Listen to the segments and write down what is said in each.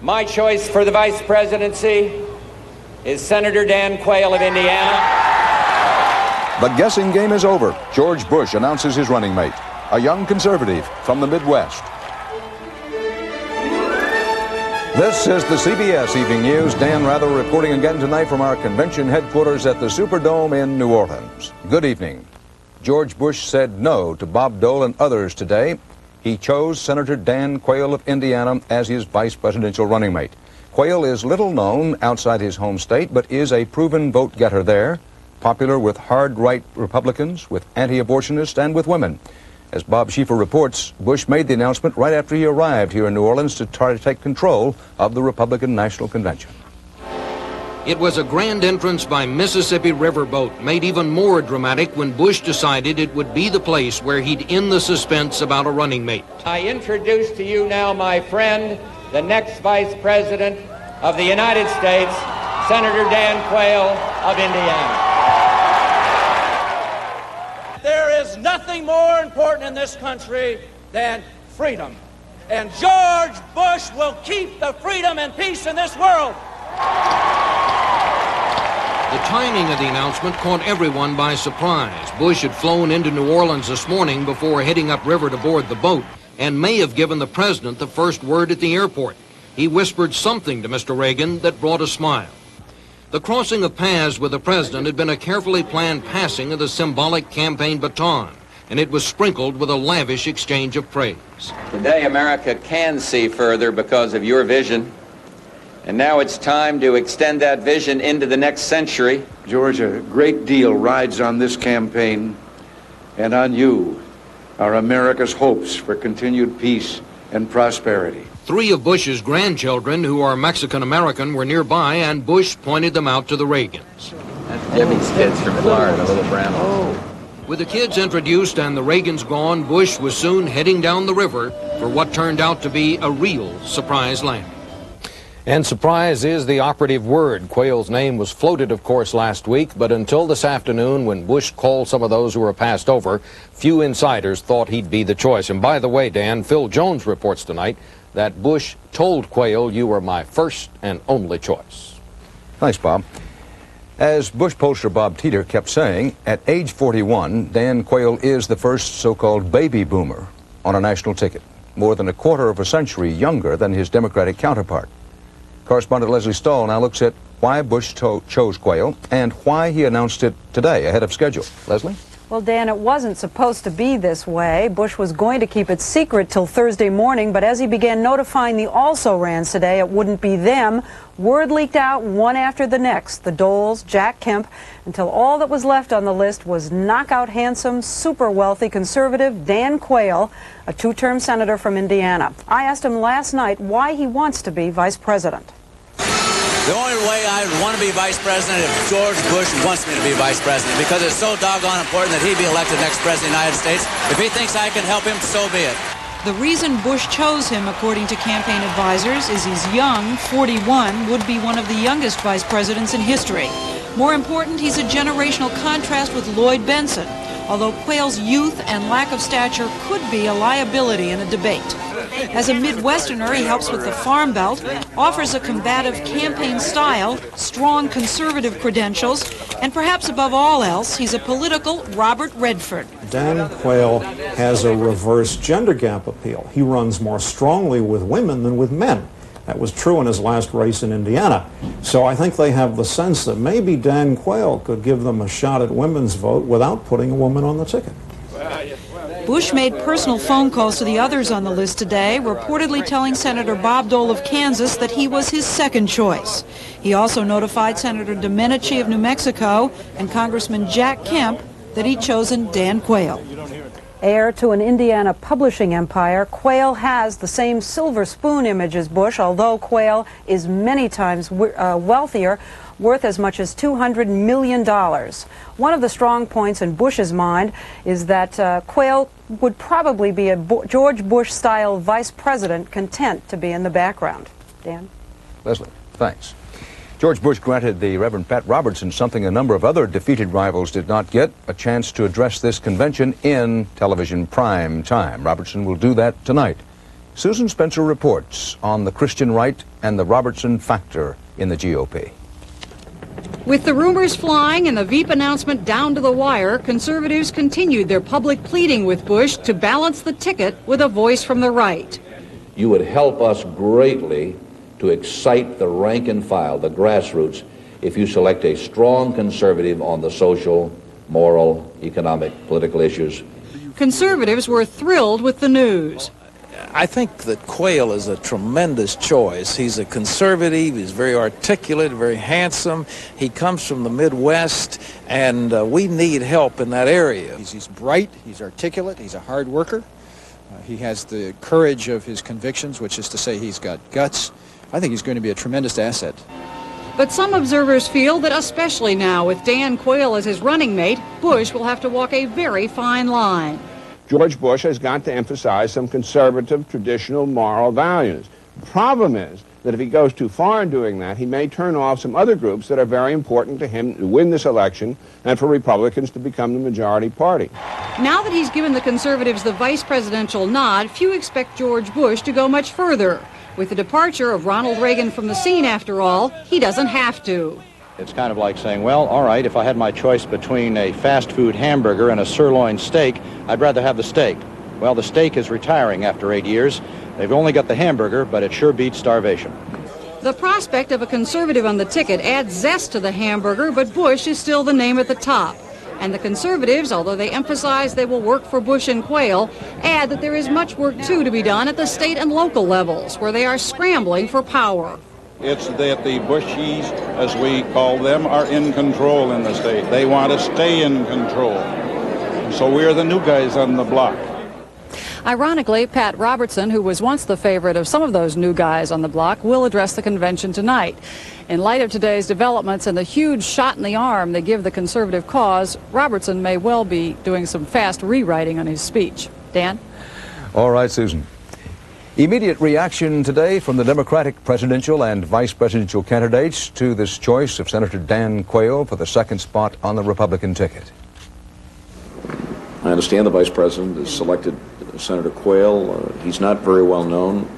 My choice for the vice presidency is Senator Dan Quayle of Indiana. The guessing game is over. George Bush announces his running mate, a young conservative from the Midwest. This is the CBS Evening News. Dan Rather reporting again tonight from our convention headquarters at the Superdome in New Orleans. Good evening. George Bush said no to Bob Dole and others today. He chose Senator Dan Quayle of Indiana as his vice presidential running mate. Quayle is little known outside his home state, but is a proven vote-getter there, popular with hard-right Republicans, with anti-abortionists, and with women. As Bob Schieffer reports, Bush made the announcement right after he arrived here in New Orleans to try to take control of the Republican National Convention. It was a grand entrance by Mississippi riverboat, made even more dramatic when Bush decided it would be the place where he'd end the suspense about a running mate. I introduce to you now, my friend, the next vice president of the United States, Senator Dan Quayle of Indiana. There is nothing more important in this country than freedom. And George Bush will keep the freedom and peace in this world. The timing of the announcement caught everyone by surprise. Bush had flown into New Orleans this morning before heading upriver to board the boat and may have given the president the first word at the airport. He whispered something to Mr. Reagan that brought a smile. The crossing of paths with the president had been a carefully planned passing of the symbolic campaign baton, and it was sprinkled with a lavish exchange of praise. Today, America can see further because of your vision. And now it's time to extend that vision into the next century. George, a great deal rides on this campaign and on you, our America's hopes for continued peace and prosperity. 3 of Bush's grandchildren, who are Mexican-American, were nearby, and Bush pointed them out to the Reagans. That's Debbie's kids from Florida, little brown ones. With the kids introduced and the Reagans gone, Bush was soon heading down the river for what turned out to be a real surprise landing. And surprise is the operative word. Quayle's name was floated, of course, last week, but until this afternoon, when Bush called some of those who were passed over, few insiders thought he'd be the choice. And by the way, Dan, Phil Jones reports tonight that Bush told Quayle, "You were my first and only choice." Thanks, Bob. As Bush pollster Bob Teeter kept saying, at age 41, Dan Quayle is the first so-called baby boomer on a national ticket, more than a quarter of a century younger than his Democratic counterpart. Correspondent Leslie Stahl now looks at why Bush chose Quayle and why he announced it today ahead of schedule. Leslie? Well, Dan, it wasn't supposed to be this way. Bush was going to keep it secret till Thursday morning, but as he began notifying the also-rans today it wouldn't be them, word leaked out one after the next, the Doles, Jack Kemp, until all that was left on the list was knockout handsome, super wealthy conservative Dan Quayle, a 2-term senator from Indiana. I asked him last night why he wants to be vice president. The only way I want to be vice president is if George Bush wants me to be vice president, because it's so doggone important that he be elected next president of the United States. If he thinks I can help him, so be it. The reason Bush chose him, according to campaign advisors, is he's young, 41, would be one of the youngest vice presidents in history. More important, he's a generational contrast with Lloyd Bentsen, although Quayle's youth and lack of stature could be a liability in a debate. As a Midwesterner, he helps with the Farm Belt, offers a combative campaign style, strong conservative credentials, and perhaps above all else, he's a political Robert Redford. Dan Quayle has a reverse gender gap appeal. He runs more strongly with women than with men. That was true in his last race in Indiana. So I think they have the sense that maybe Dan Quayle could give them a shot at women's vote without putting a woman on the ticket. Bush made personal phone calls to the others on the list today, reportedly telling Senator Bob Dole of Kansas that he was his second choice. He also notified Senator Domenici of New Mexico and Congressman Jack Kemp that he'd chosen Dan Quayle. Heir to an Indiana publishing empire, Quayle has the same silver spoon image as Bush, although Quayle is many times wealthier, worth as much as $200 million. One of the strong points in Bush's mind is that Quayle would probably be a George Bush-style vice president, content to be in the background. Dan? Leslie, thanks. George Bush granted the Reverend Pat Robertson something a number of other defeated rivals did not get, a chance to address this convention in television prime time. Robertson will do that tonight. Susan Spencer reports on the Christian right and the Robertson factor in the GOP. With the rumors flying and the Veep announcement down to the wire, conservatives continued their public pleading with Bush to balance the ticket with a voice from the right. You would help us greatly to excite the rank and file, the grassroots, if you select a strong conservative on the social, moral, economic, political issues. Conservatives were thrilled with the news. I think that Quayle is a tremendous choice. He's a conservative, he's very articulate, very handsome. He comes from the Midwest, and we need help in that area. He's bright, he's articulate, he's a hard worker. He has the courage of his convictions, which is to say he's got guts. I think he's going to be a tremendous asset. But some observers feel that especially now with Dan Quayle as his running mate, Bush will have to walk a very fine line. George Bush has got to emphasize some conservative, traditional, moral values. The problem is that if he goes too far in doing that, he may turn off some other groups that are very important to him to win this election and for Republicans to become the majority party. Now that he's given the conservatives the vice presidential nod, few expect George Bush to go much further. With the departure of Ronald Reagan from the scene, after all, he doesn't have to. It's kind of like saying, well, all right, if I had my choice between a fast food hamburger and a sirloin steak, I'd rather have the steak. Well, the steak is retiring after 8 years. They've only got the hamburger, but it sure beats starvation. The prospect of a conservative on the ticket adds zest to the hamburger, but Bush is still the name at the top. And the conservatives, although they emphasize they will work for Bush and Quayle, add that there is much work, too, to be done at the state and local levels, where they are scrambling for power. It's that the Bushies, as we call them, are in control in the state. They want to stay in control. So we're the new guys on the block. Ironically, Pat Robertson, who was once the favorite of some of those new guys on the block, will address the convention tonight. In light of today's developments and the huge shot in the arm they give the conservative cause, Robertson may well be doing some fast rewriting on his speech. Dan? All right, Susan. Immediate reaction today from the Democratic presidential and vice presidential candidates to this choice of Senator Dan Quayle for the second spot on the Republican ticket. I understand the vice president has selected Senator Quayle. He's not very well known,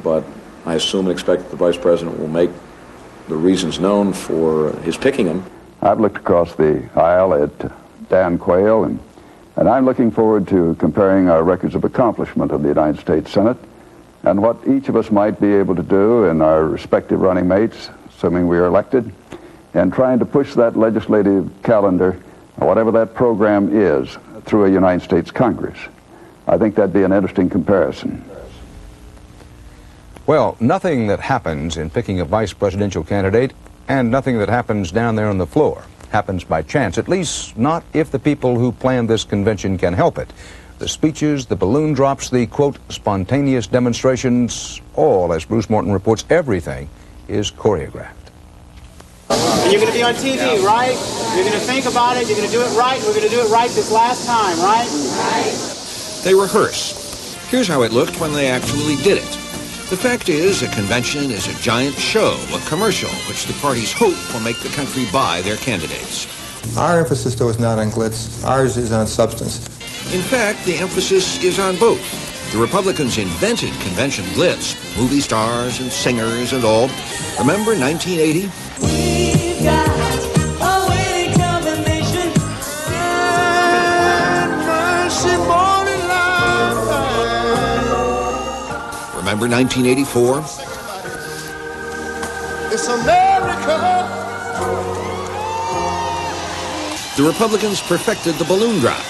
but I assume and expect that the vice president will make the reasons known for his picking him. I've looked across the aisle at Dan Quayle, and I'm looking forward to comparing our records of accomplishment of the United States Senate and what each of us might be able to do in our respective running mates, assuming we are elected, and trying to push that legislative calendar, whatever that program is, through a United States Congress. I think that'd be an interesting comparison. Well, nothing that happens in picking a vice presidential candidate and nothing that happens down there on the floor happens by chance, at least not if the people who planned this convention can help it. The speeches, the balloon drops, the, quote, spontaneous demonstrations, all, as Bruce Morton reports, everything is choreographed. And you're going to be on TV, right? You're going to think about it, you're going to do it right, and we're going to do it right this last time, right? Right. They rehearse. Here's how it looked when they actually did it. The fact is, a convention is a giant show, a commercial, which the parties hope will make the country buy their candidates. Our emphasis, though, is not on glitz. Ours is on substance. In fact, the emphasis is on both. The Republicans invented convention glitz, movie stars and singers and all. Remember 1980? We've got a winning combination. Remember 1984? It's America. The Republicans perfected the balloon drop,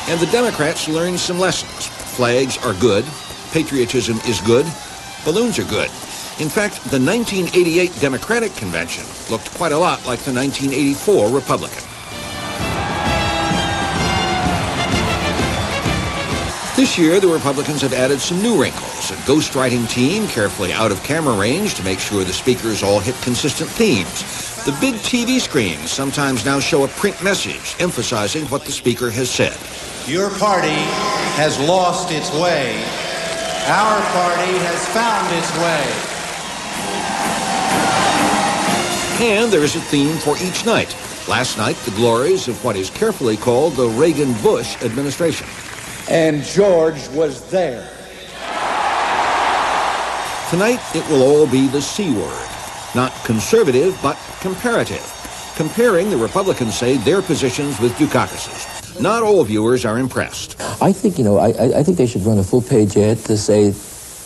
and the Democrats learned some lessons. Flags are good, patriotism is good, balloons are good. In fact, the 1988 Democratic Convention looked quite a lot like the 1984 Republican. This year, the Republicans have added some new wrinkles. A ghostwriting team carefully out of camera range to make sure the speakers all hit consistent themes. The big TV screens sometimes now show a print message emphasizing what the speaker has said. Your party has lost its way. Our party has found its way. And there is a theme for each night. Last night, the glories of what is carefully called the Reagan-Bush administration. And George was there. Tonight, it will all be the C word. Not conservative, but comparative. Comparing, the Republicans say, their positions with Dukakis's. Not all viewers are impressed. I think, I think they should run a full-page ad to say,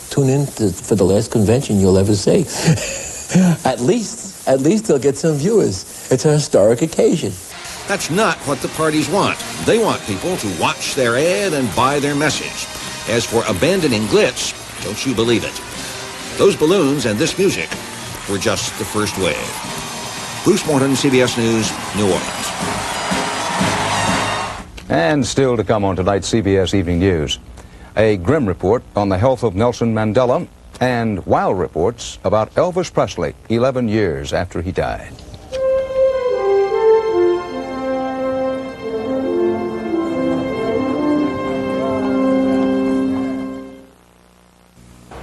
tune in for the last convention you'll ever see. At least they'll get some viewers. It's a historic occasion. That's not what the parties want. They want people to watch their ad and buy their message. As for abandoning glitz, don't you believe it. Those balloons and this music were just the first wave. Bruce Morton, CBS News, New Orleans. And still to come on tonight's CBS Evening News, a grim report on the health of Nelson Mandela and wild reports about Elvis Presley 11 years after he died.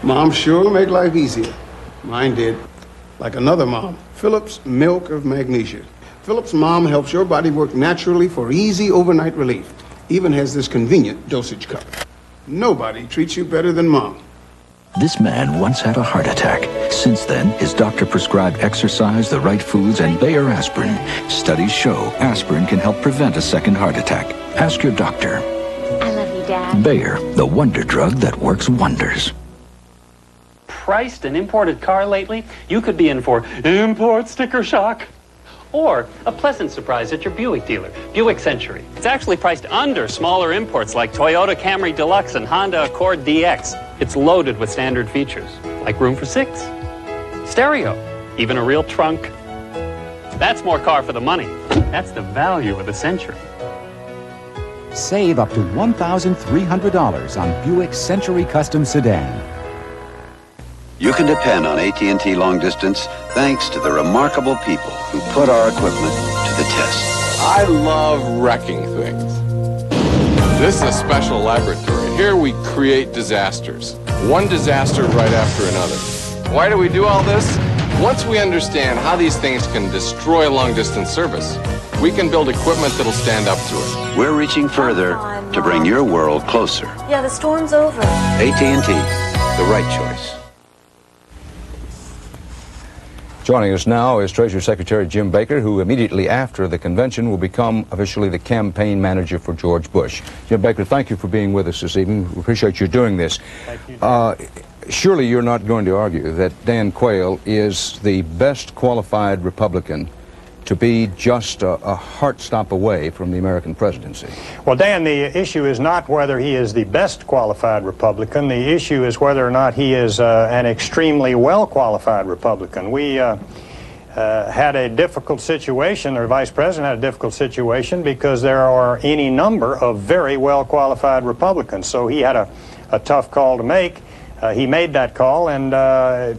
Mom sure make life easier. Mine did. Like another mom, Phillips Milk of Magnesia. Phillips Mom helps your body work naturally for easy overnight relief. Even has this convenient dosage cup. Nobody treats you better than Mom. This man once had a heart attack. Since then, his doctor prescribed exercise, the right foods, and Bayer aspirin. Studies show aspirin can help prevent a second heart attack. Ask your doctor. I love you, Dad. Bayer, the wonder drug that works wonders. Priced an imported car lately? You could be in for import sticker shock. Or a pleasant surprise at your Buick dealer, Buick Century. It's actually priced under smaller imports like Toyota Camry Deluxe and Honda Accord DX. It's loaded with standard features, like room for 6, stereo, even a real trunk. That's more car for the money. That's the value of the Century. Save up to $1,300 on Buick Century Custom Sedan. You can depend on AT&T Long Distance thanks to the remarkable people who put our equipment to the test. I love wrecking things. This is a special laboratory. Here we create disasters. One disaster right after another. Why do we do all this? Once we understand how these things can destroy long-distance service, we can build equipment that'll stand up to it. We're reaching further to bring your world closer. Yeah, the storm's over. AT&T, the right choice. Joining us now is Treasury Secretary Jim Baker, who immediately after the convention will become officially the campaign manager for George Bush. Jim Baker, thank you for being with us this evening. We appreciate you doing this. Thank you. Surely you're not going to argue that Dan Quayle is the best qualified Republican to be just a heart stop away from the American presidency. Well, Dan, the issue is not whether he is the best qualified Republican. The issue is whether or not he is an extremely well-qualified Republican. We had a difficult situation, or Vice President had a difficult situation, because there are any number of very well-qualified Republicans. So he had a tough call to make. He made that call and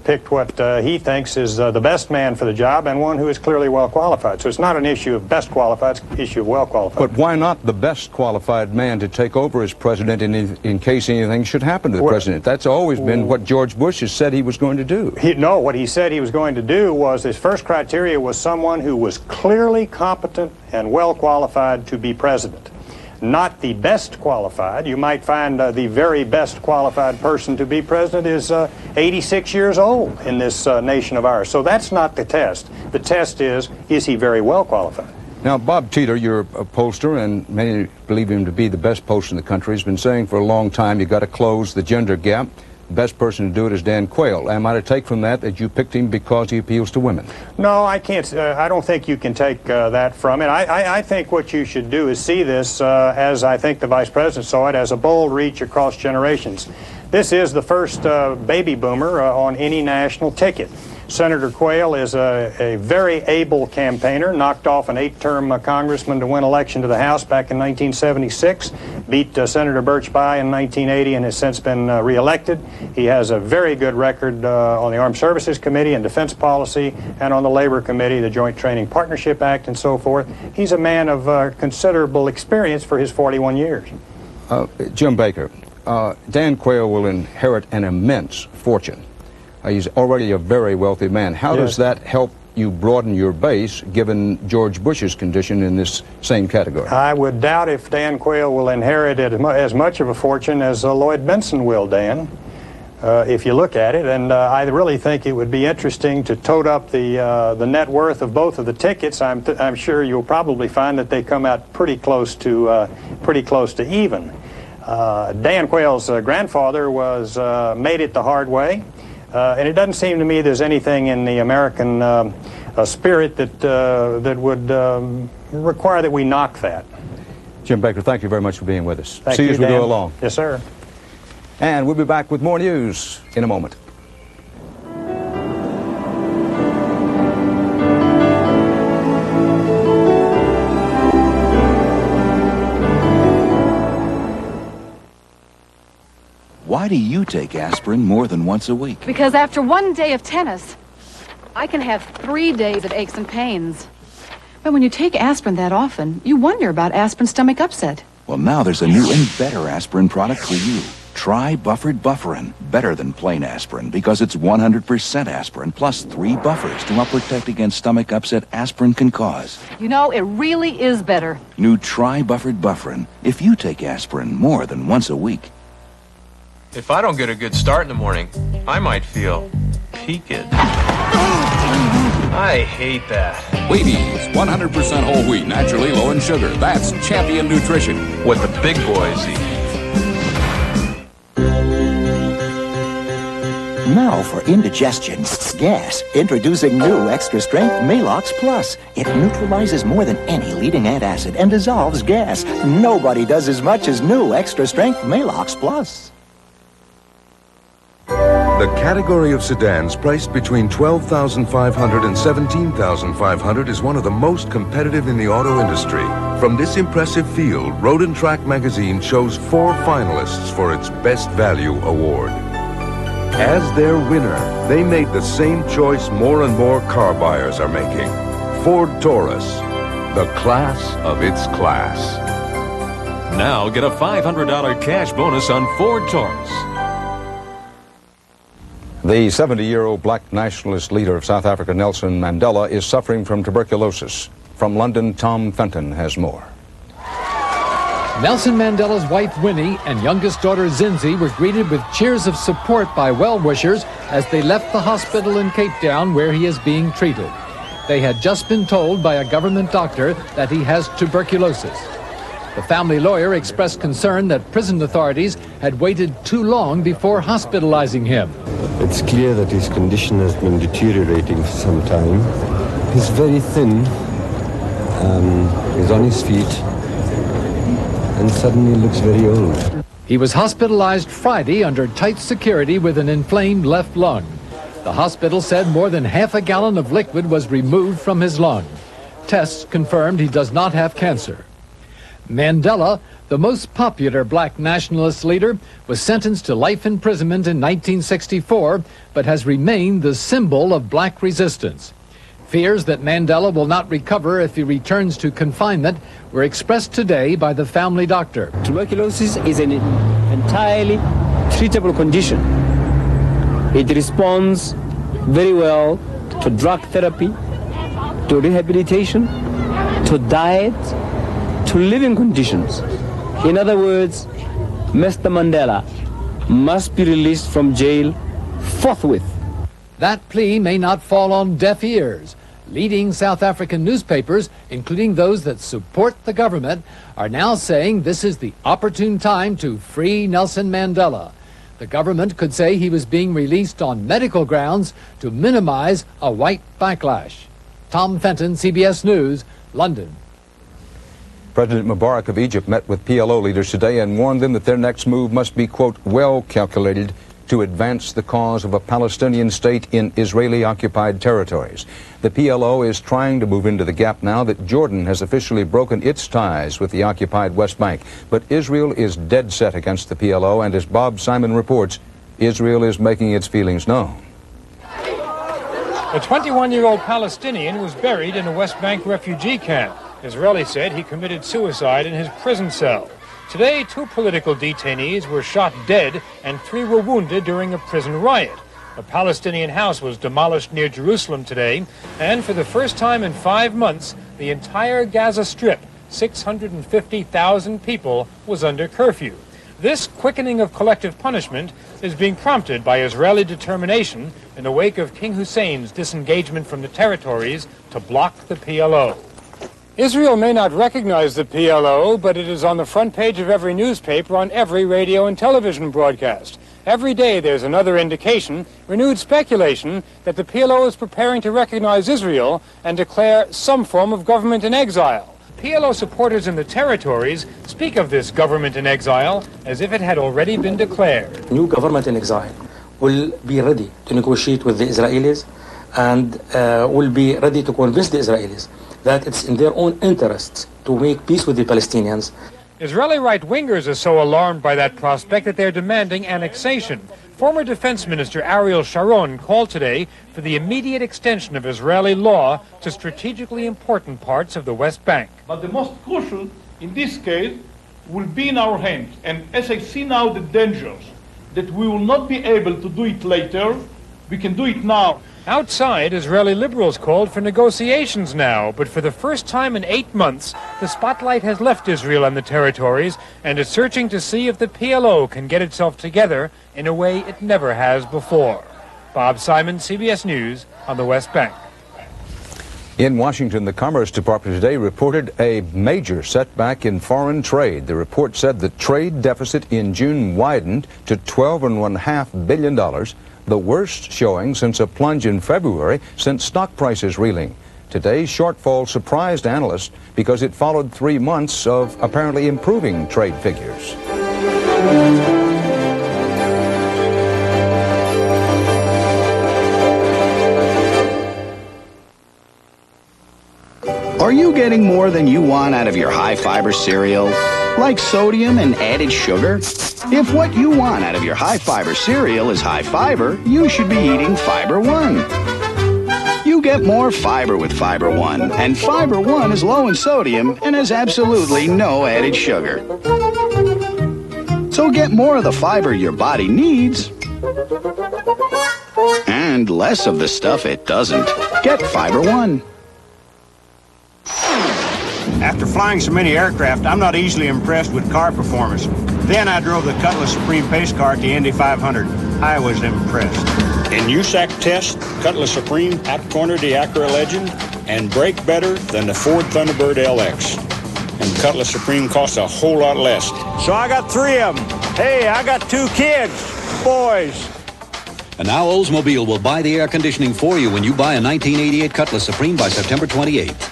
picked what he thinks is the best man for the job and one who is clearly well qualified. So it's not an issue of best qualified, it's an issue of well qualified. But why not the best qualified man to take over as president in case anything should happen to the president? That's always been what George Bush has said he was going to do. No, what he said he was going to do was his first criteria was someone who was clearly competent and well qualified to be president. Not the best qualified. You might find the very best qualified person to be president is 86 years old in this nation of ours. So that's not the test. The test is he very well qualified? Now, Bob Teeter, you're a pollster, and many believe him to be the best pollster in the country, has been saying for a long time you've got to close the gender gap. The best person to do it is Dan Quayle. Am I to take from that you picked him because he appeals to women? No, I can't. I don't think you can take that from it. I think what you should do is see this as I think the Vice President saw it, as a bold reach across generations. This is the first baby boomer on any national ticket. Senator Quayle is a very able campaigner, knocked off an 8-term congressman to win election to the House back in 1976, beat Senator Birch Bayh in 1980 and has since been reelected. He has a very good record on the Armed Services Committee and Defense Policy and on the Labor Committee, the Joint Training Partnership Act and so forth. He's a man of considerable experience for his 41 years. Jim Baker, Dan Quayle will inherit an immense fortune. He's already a very wealthy man. How does that help you broaden your base, given George Bush's condition in this same category? I would doubt if Dan Quayle will inherit as much of a fortune as Lloyd Bentsen will, Dan. if you look at it, and I really think it would be interesting to total up the net worth of both of the tickets. I'm sure you'll probably find that they come out pretty close to even. Dan Quayle's grandfather was made it the hard way, and it doesn't seem to me there's anything in the American spirit that would require that we knock that. Jim Baker, thank you very much for being with us. Thank See you you, as we Dan. go along. Yes, sir. And we'll be back with more news in a moment. Why do you take aspirin more than once a week? Because after one day of tennis, I can have 3 days of aches and pains. But when you take aspirin that often, you wonder about aspirin stomach upset. Well, now there's a new and better aspirin product for you. Try buffered bufferin. Better than plain aspirin because it's 100% aspirin plus 3 buffers to help protect against stomach upset aspirin can cause. You know, it really is better. New Try buffered bufferin. If you take aspirin more than once a week. If I don't get a good start in the morning, I might feel peaked. I hate that. Wheaties, 100% whole wheat, naturally low in sugar. That's champion nutrition. What the big boys eat. Now for indigestion, gas, introducing new extra strength Malox Plus. It neutralizes more than any leading antacid and dissolves gas. Nobody does as much as new extra strength Malox Plus. The category of sedans priced between $12,500 and $17,500 is one of the most competitive in the auto industry. From this impressive field, Road and Track magazine chose 4 finalists for its Best Value Award. As their winner, they made the same choice more and more car buyers are making. Ford Taurus, the class of its class. Now get a $500 cash bonus on Ford Taurus. The 70-year-old black nationalist leader of South Africa, Nelson Mandela, is suffering from tuberculosis. From London, Tom Fenton has more. Nelson Mandela's wife, Winnie, and youngest daughter, Zinzi, were greeted with cheers of support by well-wishers as they left the hospital in Cape Town where he is being treated. They had just been told by a government doctor that he has tuberculosis. The family lawyer expressed concern that prison authorities had waited too long before hospitalizing him. It's clear that his condition has been deteriorating for some time. He's very thin, he's on his feet, and suddenly looks very old. He was hospitalized Friday under tight security with an inflamed left lung. The hospital said more than half a gallon of liquid was removed from his lung. Tests confirmed he does not have cancer. Mandela, the most popular black nationalist leader, was sentenced to life imprisonment in 1964, but has remained the symbol of black resistance. Fears that Mandela will not recover if he returns to confinement were expressed today by the family doctor. Tuberculosis is an entirely treatable condition. It responds very well to drug therapy, to rehabilitation, to diet, to living conditions. In other words, Mr. Mandela must be released from jail forthwith. That plea may not fall on deaf ears. Leading South African newspapers, including those that support the government, are now saying this is the opportune time to free Nelson Mandela. The government could say he was being released on medical grounds to minimize a white backlash. Tom Fenton, CBS News, London. President Mubarak of Egypt met with PLO leaders today and warned them that their next move must be, quote, well calculated to advance the cause of a Palestinian state in Israeli-occupied territories. The PLO is trying to move into the gap now that Jordan has officially broken its ties with the occupied West Bank. But Israel is dead set against the PLO, and as Bob Simon reports, Israel is making its feelings known. The 21-year-old Palestinian was buried in a West Bank refugee camp. Israeli said he committed suicide in his prison cell. Today, 2 political detainees were shot dead and 3 were wounded during a prison riot. A Palestinian house was demolished near Jerusalem today, and for the first time in 5 months, the entire Gaza Strip, 650,000 people, was under curfew. This quickening of collective punishment is being prompted by Israeli determination in the wake of King Hussein's disengagement from the territories to block the PLO. Israel may not recognize the PLO, but it is on the front page of every newspaper, on every radio and television broadcast. Every day there's another indication, renewed speculation, that the PLO is preparing to recognize Israel and declare some form of government in exile. PLO supporters in the territories speak of this government in exile as if it had already been declared. New government in exile will be ready to negotiate with the Israelis and will be ready to convince the Israelis that it's in their own interests to make peace with the Palestinians. Israeli right-wingers are so alarmed by that prospect that they're demanding annexation. Former Defense Minister Ariel Sharon called today for the immediate extension of Israeli law to strategically important parts of the West Bank. But the most crucial in this case will be in our hands. And as I see now the dangers that we will not be able to do it later, we can do it now. Outside, Israeli liberals called for negotiations now, but for the first time in 8 months, the spotlight has left Israel and the territories and is searching to see if the PLO can get itself together in a way it never has before. Bob Simon, CBS News on the West Bank. In Washington, the Commerce Department today reported a major setback in foreign trade. The report said the trade deficit in June widened to $12.5 billion, the worst showing since a plunge in February since stock prices reeling. Today's shortfall surprised analysts because it followed 3 months of apparently improving trade figures. Are you getting more than you want out of your high-fiber cereal? Like sodium and added sugar? If what you want out of your high-fiber cereal is high fiber, you should be eating Fiber One. You get more fiber with Fiber One, and Fiber One is low in sodium and has absolutely no added sugar. So get more of the fiber your body needs and less of the stuff it doesn't. Get Fiber One. After flying so many aircraft, I'm not easily impressed with car performance. Then I drove the Cutlass Supreme pace car at the Indy 500. I was impressed. In USAC test, Cutlass Supreme out-cornered the Acura Legend and brake better than the Ford Thunderbird LX. And Cutlass Supreme costs a whole lot less. So I got 3 of them. Hey, I got 2 kids, boys. And now Oldsmobile will buy the air conditioning for you when you buy a 1988 Cutlass Supreme by September 28th.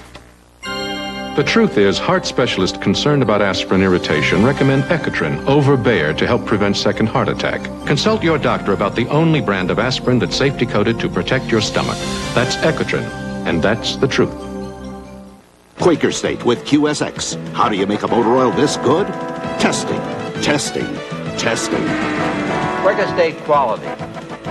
The truth is, heart specialists concerned about aspirin irritation recommend Ecotrin over Bayer to help prevent second heart attack. Consult your doctor about the only brand of aspirin that's safety coated to protect your stomach. That's Ecotrin, and that's the truth. Quaker State with QSX. How do you make a motor oil this good? Testing, testing, testing. Quaker State quality.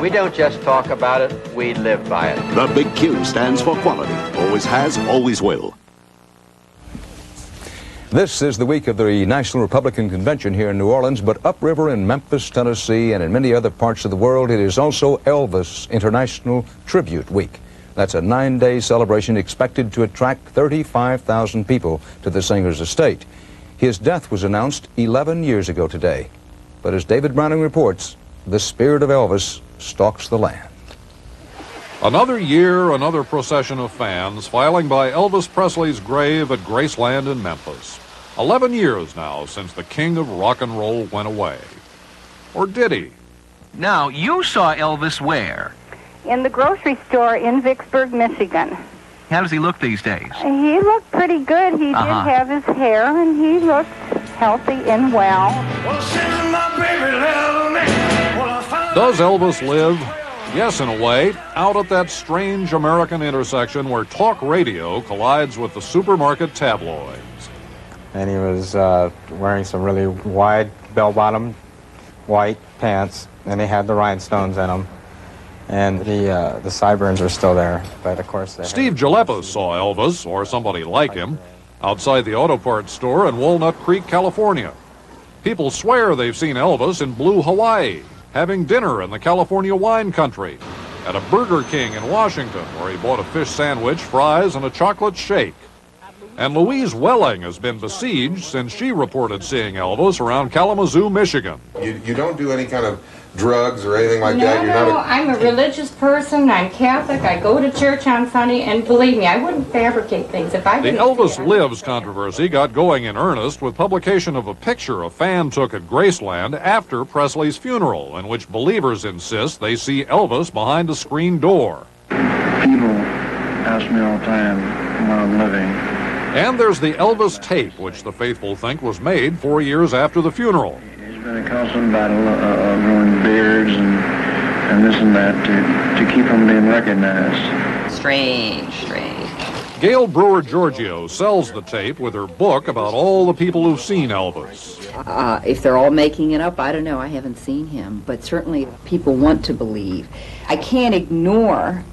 We don't just talk about it, we live by it. The big Q stands for quality. Always has, always will. This is the week of the National Republican Convention here in New Orleans, but upriver in Memphis, Tennessee, and in many other parts of the world, it is also Elvis International Tribute Week. That's a 9-day celebration expected to attract 35,000 people to the singer's estate. His death was announced 11 years ago today. But as David Browning reports, the spirit of Elvis stalks the land. Another year, another procession of fans filing by Elvis Presley's grave at Graceland in Memphis. 11 years now since the king of rock and roll went away. Or did he? Now, you saw Elvis where? In the grocery store in Vicksburg, Michigan. How does he look these days? He looked pretty good. He did have his hair, and he looked healthy and well. Does Elvis live? Yes, in a way, out at that strange American intersection where talk radio collides with the supermarket tabloids. And he was wearing some really wide bell-bottom white pants, and they had the rhinestones in them. And the sideburns are still there, but of course they... Steve Jalapa saw Elvis, or somebody like him, outside the auto parts store in Walnut Creek, California. People swear they've seen Elvis in Blue Hawaii, having dinner in the California wine country, at a Burger King in Washington, where he bought a fish sandwich, fries, and a chocolate shake. And Louise Welling has been besieged since she reported seeing Elvis around Kalamazoo, Michigan. You don't do any kind of drugs or anything like that? You're No, not I'm a religious person. I'm Catholic. I go to church on Sunday, and believe me, I wouldn't fabricate things if I The didn't. Elvis Lives controversy got going in earnest with publication of a picture a fan took at Graceland after Presley's funeral, in which believers insist they see Elvis behind a screen door. People ask me all the time when I'm living. And there's the Elvis tape, which the faithful think was made 4 years after the funeral. It's been a constant battle growing beards and this and that to keep them being recognized. Strange. Gail Brewer-Giorgio sells the tape with her book about all the people who've seen Elvis. If they're all making it up, I don't know. I haven't seen him. But certainly people want to believe. I can't ignore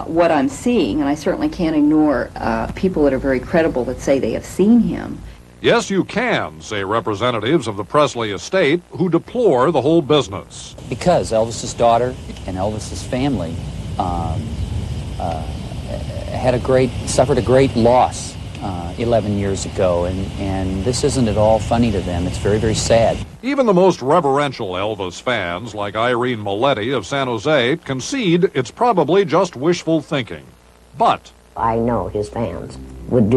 what I'm seeing, and I certainly can't ignore people that are very credible that say they have seen him. Yes, you can, say representatives of the Presley estate who deplore the whole business. Because Elvis's daughter and Elvis's family suffered a great loss 11 years ago, and this isn't at all funny to them. It's very, very sad. Even the most reverential Elvis fans, like Irene Moletti of San Jose, concede it's probably just wishful thinking. But I know his fans would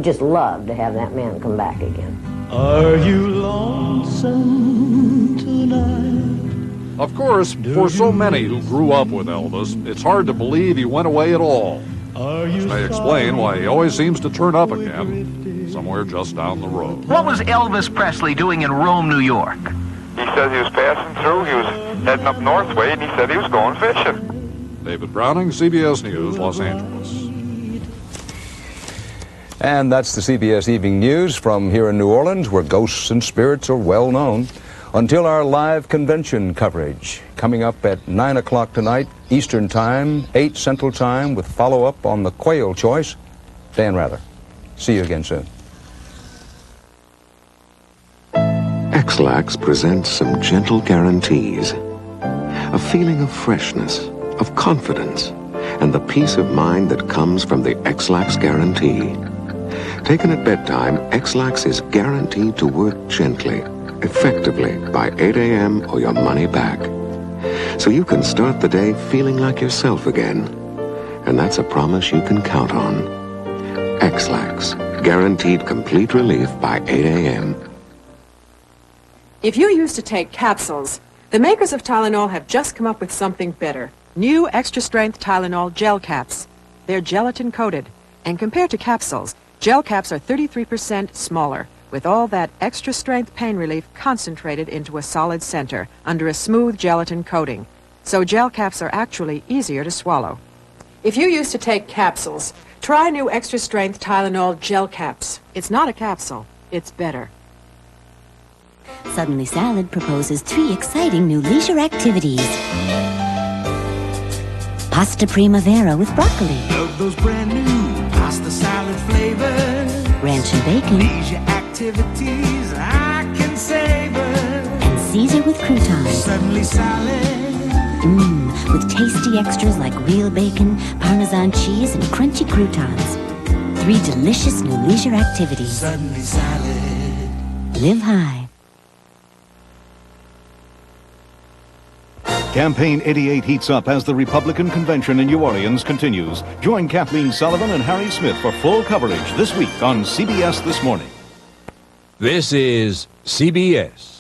just love to have that man come back again. Are you lonesome tonight? of course, for so many who grew up with Elvis, it's hard to believe he went away at all. Which may explain why he always seems to turn up again, somewhere just down the road. What was Elvis Presley doing in Rome, New York? He says he was passing through, he was heading up Northway, and he said he was going fishing. David Browning, CBS News, Los Angeles. And that's the CBS Evening News from here in New Orleans, where ghosts and spirits are well known. Until our live convention coverage, coming up at 9 o'clock tonight, Eastern Time, 8 Central Time, with follow-up on the quail choice. Dan Rather. See you again soon. X-Lax presents some gentle guarantees. A feeling of freshness, of confidence, and the peace of mind that comes from the X-Lax guarantee. Taken at bedtime, X-Lax is guaranteed to work gently, effectively, by 8 a.m. or your money back. So you can start the day feeling like yourself again. And that's a promise you can count on. X-Lax, guaranteed complete relief by 8 a.m. If you used to take capsules, the makers of Tylenol have just come up with something better. New extra-strength Tylenol gel caps. They're gelatin-coated, and compared to capsules, gel caps are 33% smaller, with all that extra-strength pain relief concentrated into a solid center under a smooth gelatin coating. So gel caps are actually easier to swallow. If you used to take capsules, try new extra-strength Tylenol gel caps. It's not a capsule, it's better. Suddenly Salad proposes 3 exciting new leisure activities. Pasta Primavera with broccoli. Love those brand new pasta salad flavors. Ranch and bacon. Leisure activities I can savor. And Caesar with croutons. Suddenly Salad. With tasty extras like real bacon, Parmesan cheese, and crunchy croutons. 3 delicious new leisure activities. Suddenly Salad. Live high. Campaign 88 heats up as the Republican convention in New Orleans continues. Join Kathleen Sullivan and Harry Smith for full coverage this week on CBS This Morning. This is CBS.